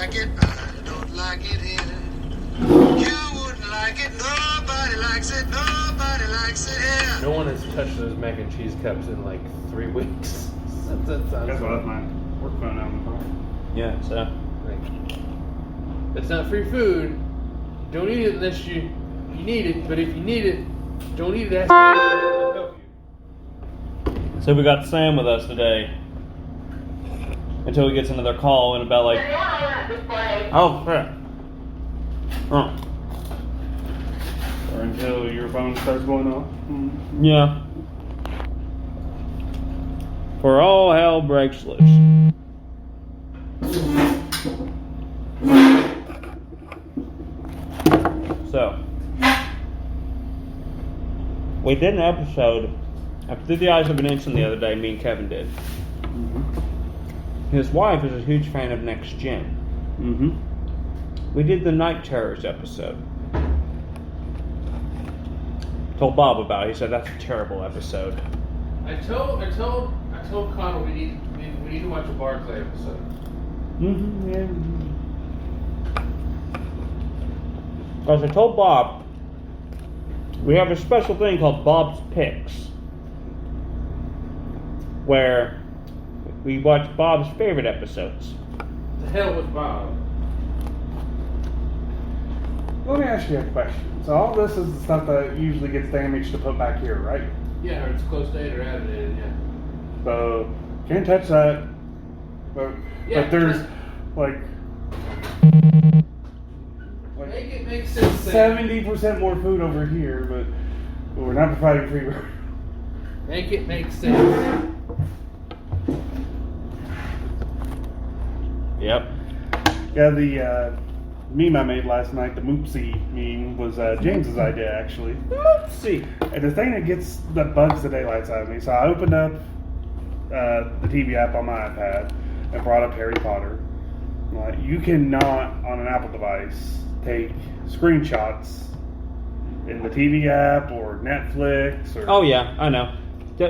like it, I don't like it here. You wouldn't like it, nobody likes it, nobody likes it here. No one has touched those mac and cheese cups in like 3 weeks. That's what I my work phone on the phone. Yeah, so. It's not free food. Don't eat it unless you need it. But if you need it, don't eat it. Ask me to help you. So we got Sam with us today. Until he gets another call in about like... Oh, crap. Oh. Or until your phone starts going off. Mm-hmm. Yeah. For all hell breaks loose. So, we did an episode after the Eyes of an Instant the other day. Me and Kevin did. Mm-hmm. His wife is a huge fan of Next Gen. Mm-hmm. We did the Night Terrors episode. Told Bob about it. He said that's a terrible episode. I told Connor we need to watch a Barclay episode. Mm-hmm. Yeah. As I told Bob, we have a special thing called Bob's Picks, where we watch Bob's favorite episodes. The hell with Bob. Let me ask you a question. So all this is the stuff that usually gets damaged to put back here, right? Yeah, or it's close to 8 or out of it, yeah. So can't touch that. But there's like Make it make sense. 70% more food over here, but we're not providing free. Make it make sense. Yep. Yeah, the meme I made last night, the Moopsie meme, was James's idea actually. Moopsie. And the thing that bugs the daylights out of me. So I opened up the TV app on my iPad and brought up Harry Potter. Like, you cannot on an Apple device take screenshots in the TV app or Netflix or. Oh yeah, I know.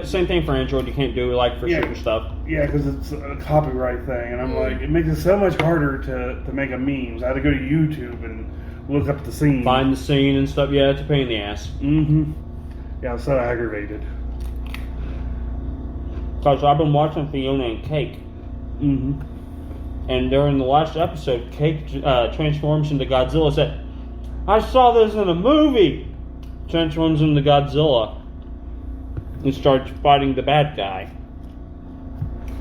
Same thing for Android. You can't do like for certain stuff. Yeah, because it's a copyright thing, and I'm like, it makes it so much harder to make a memes. I had to go to YouTube and look up the scene, Find the scene and stuff. Yeah, it's a pain in the ass. Mm-hmm. Yeah, I'm so aggravated. Because I've been watching Fiona and Cake. Mm-hmm. And during the last episode, Cake transforms into Godzilla. Said, I saw this in a movie. Transforms into Godzilla and starts fighting the bad guy.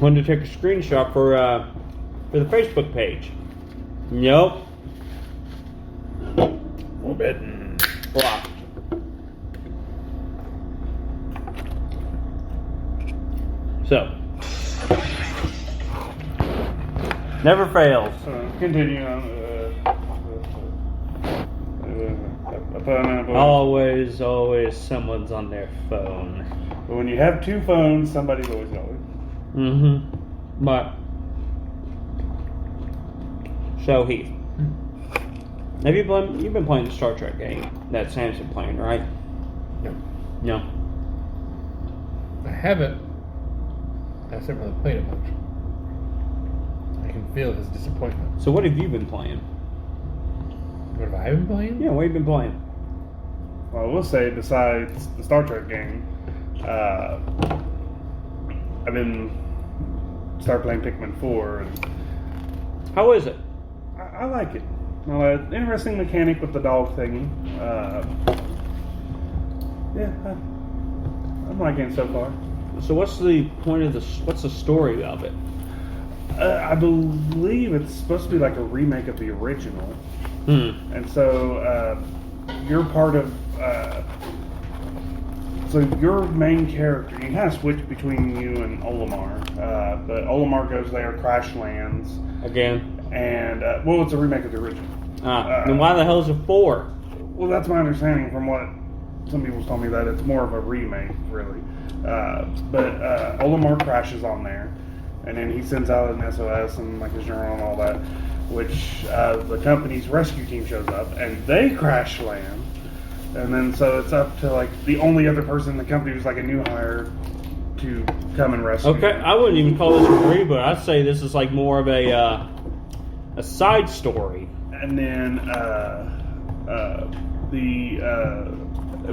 Wanted to take a screenshot for the Facebook page. Nope. Forbidden. Blocked. So, never fails. Continue on. Always someone's on their phone. But when you have two phones, somebody's always going. Mm-hmm. But so Heath, you've been playing the Star Trek game that Sam's been playing, right? No. I haven't. I haven't really played it much. I can feel his disappointment. So what have you been playing? What have I been playing? Yeah, what have you been playing? Well, I will say, besides the Star Trek game, I've been started playing Pikmin 4. And How is it? I like it. Interesting mechanic with the dog thingy. I'm liking it so far. So what's the point of what's the story of it? I believe it's supposed to be like a remake of the original. And so you're part of. So your main character, you kind of switch between you and Olimar, but Olimar goes there, crash lands Again? and well, it's a remake of the original. Then why the hell is it 4? Well, that's my understanding from what some people told me, that it's more of a remake, really. But Olimar crashes on there, and then he sends out an SOS and like his journal and all that, which the company's rescue team shows up and they crash land. And then so it's up to like the only other person in the company who's like a new hire to come and rescue. Okay, him. I wouldn't even call this a reboot. I'd say this is like more of a a side story. And then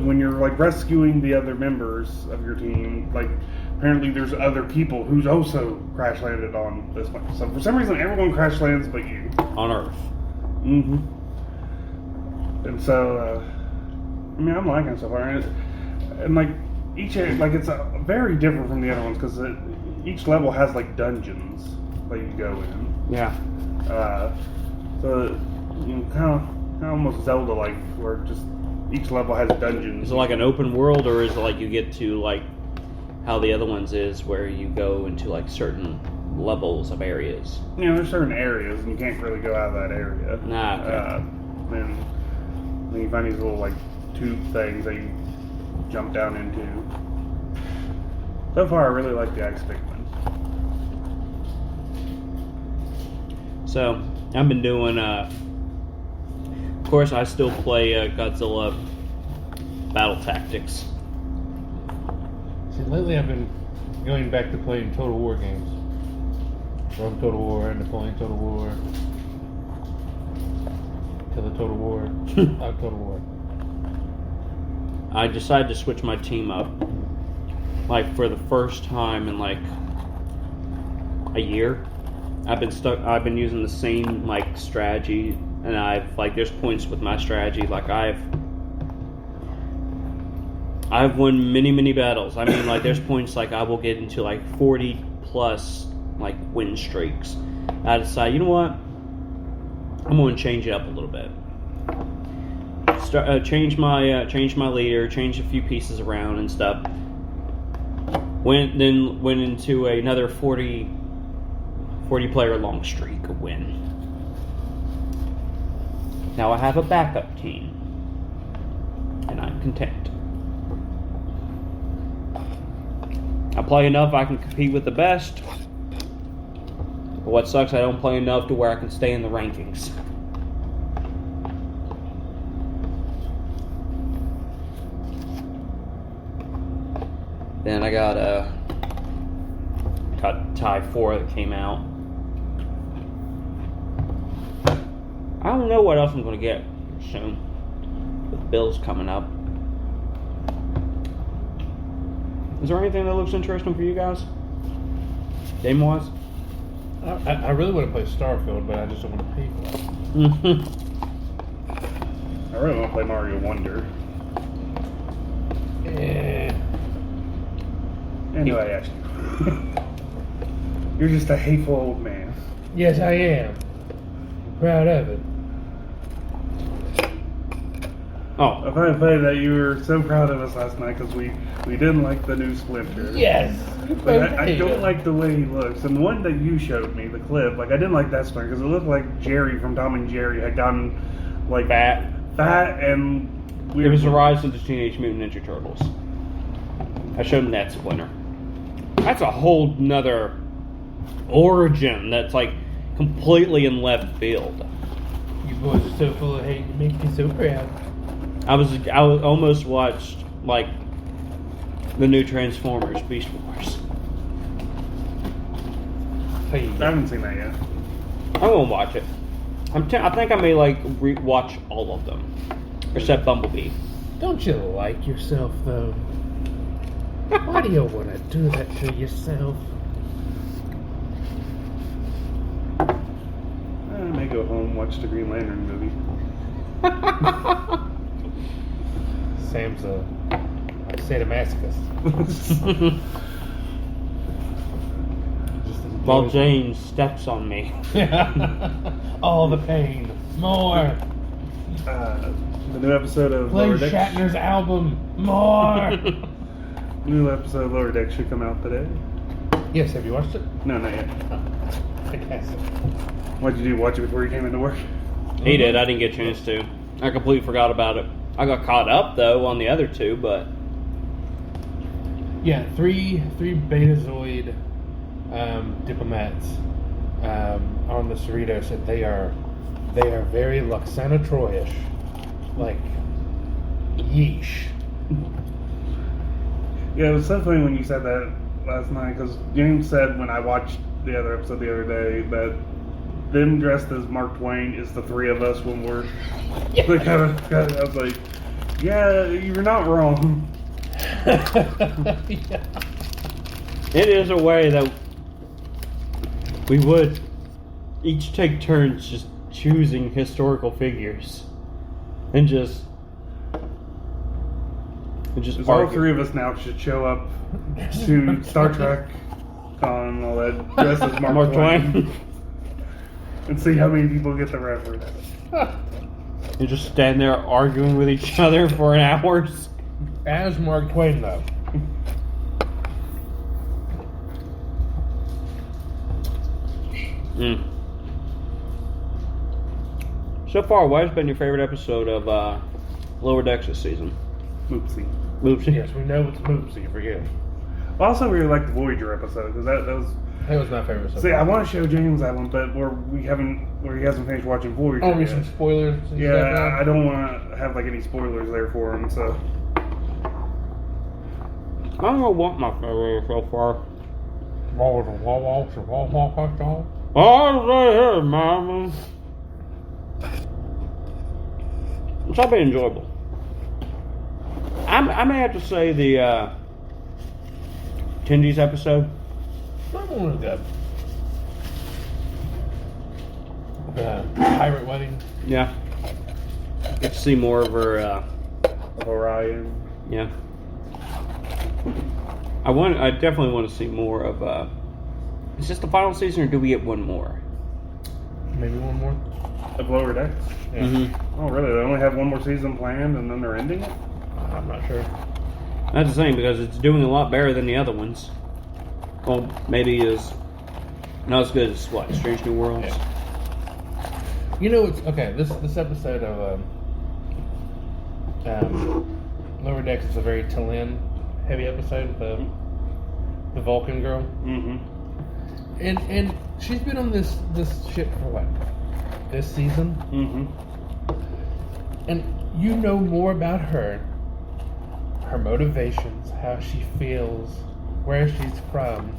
when you're like rescuing the other members of your team, like apparently there's other people who's also crash landed on this planet. So for some reason, everyone crash lands but you. On Earth. Mm-hmm. And so, I mean, I'm liking it so far, and like each like it's very different from the other ones because each level has like dungeons that you go in. Yeah. So you know, kind of almost Zelda-like, where just each level has dungeons. Is it like an open world, or is it like you get to like how the other ones is, where you go into like certain levels of areas? You know, there's certain areas, and you can't really go out of that area. Nah. Okay. Then you find these little like tube things that you jump down into. So far, I really like the Ice Pikmin. So I've been doing. Of course, I still play Godzilla Battle Tactics. See, lately I've been going back to playing Total War games. Rome Total War, Napoleon Total War, Killer Total War, Total War. I decided to switch my team up, like for the first time in like a year. I've been using the same like strategy, and I've like there's points with my strategy. Like I've won many battles. I mean, like there's points like I will get into like 40 plus like win streaks. I decide, you know what? I'm going to change it up a little bit. Change my leader, change a few pieces around and stuff. Went into another 40 player long streak of win. Now I have a backup team, and I'm content. I play enough I can compete with the best. But what sucks, I don't play enough to where I can stay in the rankings. Then I got TIE 4 that came out. I don't know what else I'm going to get soon, with bills coming up. Is there anything that looks interesting for you guys? Game-wise? I really want to play Starfield, but I just don't want to pay for it. I really want to play Mario Wonder. Anyway, Ashley. You're just a hateful old man. Yes, I am. I'm proud of it. Oh, I find it funny that you were so proud of us last night because we didn't like the new Splinter. Yes. But I don't like the way he looks. And the one that you showed me, the clip, like I didn't like that Splinter because it looked like Jerry from Tom and Jerry had gotten like fat and weird. It was the rise of the Teenage Mutant Ninja Turtles. I showed him that Splinter. That's a whole nother origin that's like completely in left field. You boys are so full of hate. You make me so proud. I almost watched like the new Transformers Beast Wars. I haven't seen that yet. I'm gonna watch it. I think I may like watch all of them, except Bumblebee. Don't you like yourself though? Why do you want to do that to yourself? I may go home and watch the Green Lantern movie. Sam's a sadomasochist. While Jane steps on me. All the pain. More. The new episode of Play Lower Decks. Shatner's album. More. New episode of Lower Decks should come out today. Yes, have you watched it? No, not yet. Fantastic. What'd you do? Watch it before you came into work? He did. I didn't get a chance to. I completely forgot about it. I got caught up though on the other two, but Yeah, three Betazoid diplomats on the Cerritos, and they are very Luxana Troyish. Like, yeesh. Yeah, it was so funny when you said that last night because James said when I watched the other episode the other day that them dressed as Mark Twain is the three of us when we're. I was like, yeah, you're not wrong. Yeah. It is a way that we would each take turns just choosing historical figures and just Because all argue. three of us now should show up to Star Trek Con, all that, dressed as Mark Twain, and see how many people get the reference. And just stand there arguing with each other for an hours. As Mark Twain, though. Mm. So far, what has been your favorite episode of Lower Decks this season? Oopsie. Oopsie. Yes, we know it's Moopsy. Forget it. I also really liked the Voyager episode because that was. That was my favorite. So See, far. I want to show James that one, but where he hasn't finished watching Voyager. Oh, yet. some spoilers. And Yeah, stuff I don't want to have like any spoilers there for him. So I don't know what my favorite so far. Oh, right here, mama. It's all been enjoyable. I may have to say the Tenji's episode. That one was good. The pirate wedding. Yeah. Get to see more of her. Orion. Yeah. I definitely want to see more of. Is this the final season, or do we get one more? Maybe one more. Of Lower Decks. Yeah. Mm-hmm. Oh, really? They only have one more season planned, and then they're ending it. I'm not sure. That's the same because it's doing a lot better than the other ones. Well, maybe is not as good as what Strange New Worlds. Yeah. You know, it's okay. This episode of Lower Decks is a very Talin heavy episode with the Vulcan girl, Mm-hmm. and she's been on this ship for what, this season, Mm-hmm. and you know more about her motivations, how she feels, where she's from,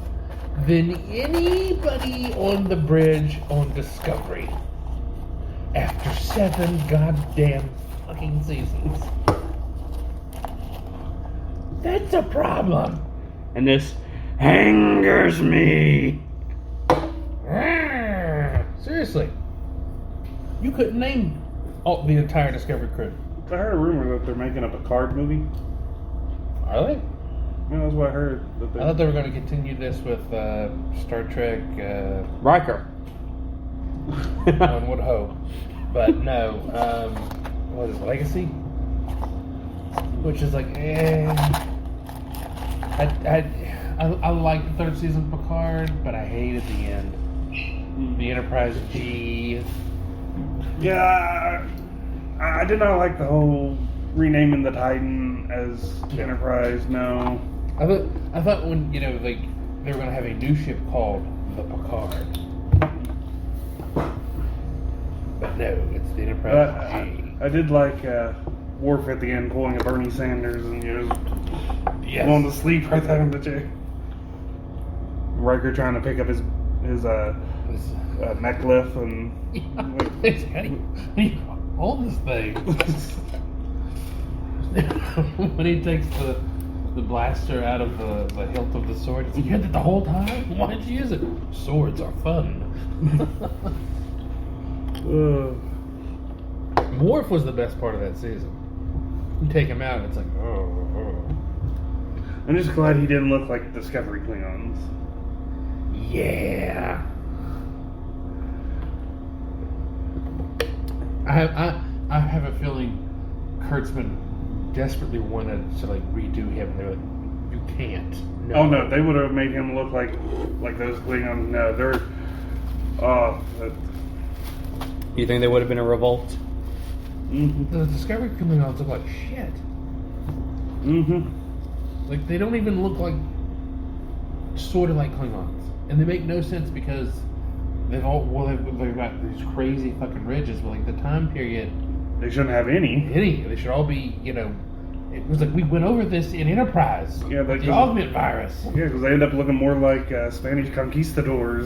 than anybody on the bridge on Discovery after 7 goddamn fucking seasons. That's a problem. And this angers me. Seriously, you couldn't name the entire Discovery crew. I heard a rumor that they're making a Picard movie. Are they? Yeah, that's what I heard. That I thought they were going to continue this with Star Trek. Riker. One would hope, but no. What is it, Legacy? Which is like, I like the third season of Picard, but I hated the end. The Enterprise G. Yeah, I did not like the whole renaming the Titan as Enterprise. No. I thought when like they were going to have a new ship called the Picard, but no, it's the Enterprise G. I did like Worf at the end pulling a Bernie Sanders and Yes. going to sleep right there in the chair. Riker trying to pick up his necklace and How do you hold this thing? When he takes the blaster out of the hilt of the sword, you had it the whole time? Why did you use it? Swords are fun. Worf was the best part of that season. You take him out, it's like, oh. I'm just glad he didn't look like Discovery Klingons. Yeah. I have a feeling Kurtzman desperately wanted to like redo him. And they're like, you can't. No. Oh no, they would have made him look like those Klingons. No, they're. You think they would have been a revolt? Mm-hmm. The Discovery Klingons look like shit. Mm-hmm. Like they don't even look like sort of like Klingons, and they make no sense because they've got these crazy fucking ridges. But like the time period, They shouldn't have any. they should all be It was like we went over this in Enterprise. Yeah, the augment virus. Yeah, because they end up looking more like Spanish conquistadors.